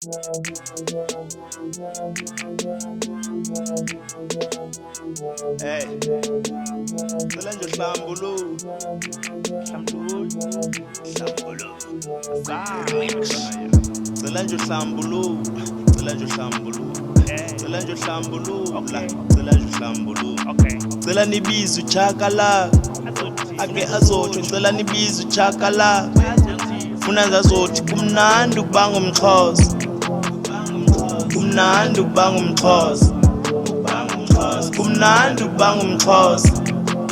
Hey, cela nje Intlambululo. Cela nje Intlambululo. Cela nje Intlambululo. Cela nje Intlambululo. Cela nje Intlambululo. Cela nibize uchakalaka. Ake azothi cela nibize uchakalaka. Funa ngazothi kumnandi ukubanga umXhosa. Kumnandi ukubanga umXhosa. Kumnandi ukubanga umXhosa.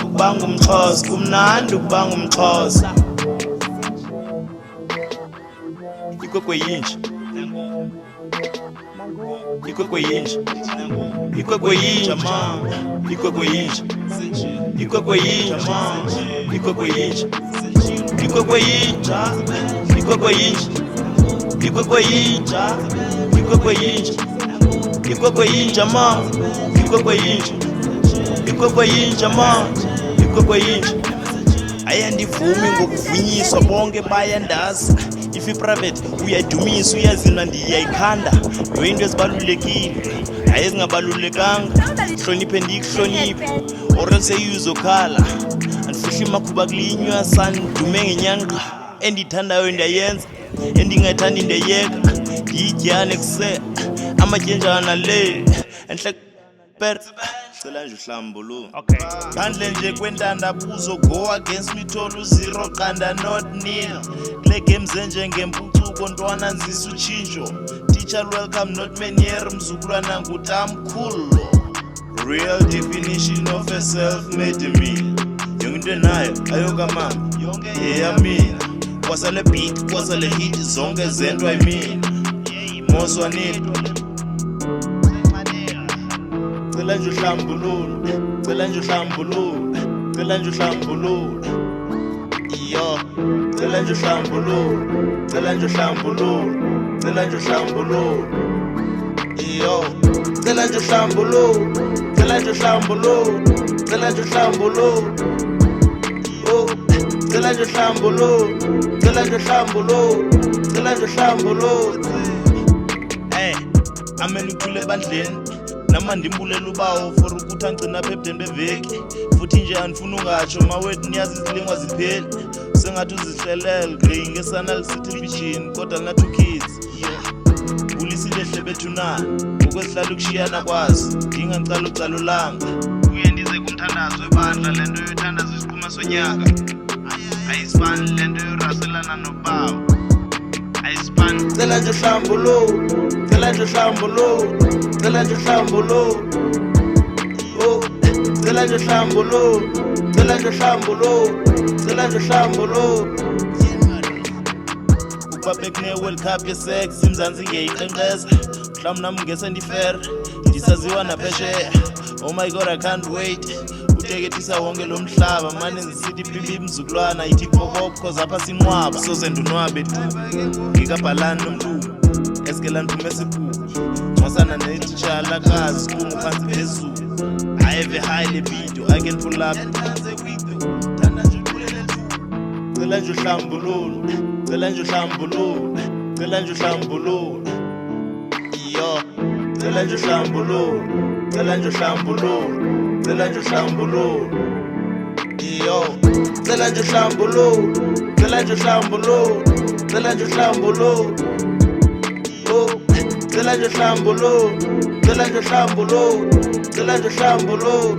Ukubanga umXhosa. Kumnandi ukubanga umXhosa. Ikwekwe yinje. Ikwekwe yinje. Ikwekwe yinje ma. Ikwekwe yinje. Ikwekwe yinje ma. Ikwekwe yinje. Ikwekwe yinje. Ikwekwe yinje. Ikwekwe yinje. Ikwekwe yinje. Ikwekwe yinje ma. Ikwekwe yinje. Ikwekwe yinje ma. Ikwekwe yinje. Ayandivumi ngokuvunyiswa bonke bayandazi. If i-private uyayidumisa uyazina ndiyayikhanda yoyinto ezibalulekile ayezingabalulekanga hloniphe ndikuhloniphe or seyuzokhala andifihli makhuba kulinywa sandume ngenyanqa endiyithandayo ndiyayenza endingayithandi ndiyayeka ndiyityane kuse amatyenjana le entle per cela nje Intlambululo. Ngandle nje kwentandabuzo go against me tolu 0 qanda not nil kule games enjengempucuko ntwana nzisa utshintsho teacher welcome not manier mzukulwana ngutamcool real definition of a self-made meal yonke into enayo ayokamama yeyamina kwasale beat kwasale hit zonke zento I mean moswanito cela nje Intlambululo. Cela nje Intlambululo. Cela nje Intlambululo. Yo, cela nje Intlambululo. Cela nje Intlambululo. Cela nje Intlambululo. Yo, cela nje Intlambululo. Cela nje Intlambululo. Cela nje Intlambululo. Oh, cela nje Intlambululo. Cela nje Intlambululo. Cela nje Intlambululo. Hey, amenukhule bandleni. Nama ndimbulela ubawo for ukuthi angcina apha ebudeni beveki futhi nje andifuna ungatsho mawethu niyazi izilingwa zipheli sengathi uzihlelela greying esanal city vision kodwa lina 2 kids ulisile hle bethu na ngokwesihlala ukushiyana kwazi ndingacala ucalulanga uye ndize kumthandazo webandla lento yothandazo isiqhuma sonyaka ayisibani lento yoraselana nobawo ayisibani cela nje Intlambululo. Cela nje Intlambululo. Cela nje Intlambululo. Oh, cela nje Intlambululo. Cela nje Intlambululo. Cela nje Intlambululo. Ubabekune World Cup yesex imzansi ngeyiqenqeza mhlawumbe nami ngese ndifere ndisaziwa naphesheya oh my god I can't wait uteketisa wonke lo mhlaba manje ngisithi pipi mzukulwana ithi pokopho zapha sinqwaba soze ndonwabe tu ngikabhalani nomntu eske landlume sikhulu ngosana netitshala kazi sikhungu phansi phezulu I have a high libido I can pull up cela nje Intlambululo. Cela nje Intlambululo. Cela nje Intlambululo. Yo, cela nje Intlambululo. Cela nje Intlambululo. Cela nje Intlambululo. Yo, cela nje Intlambululo. Cela nje Intlambululo. Cela nje Intlambululo. Oh, cela nje Intlambululo. Cela nje Intlambululo. Cela nje Intlambululo.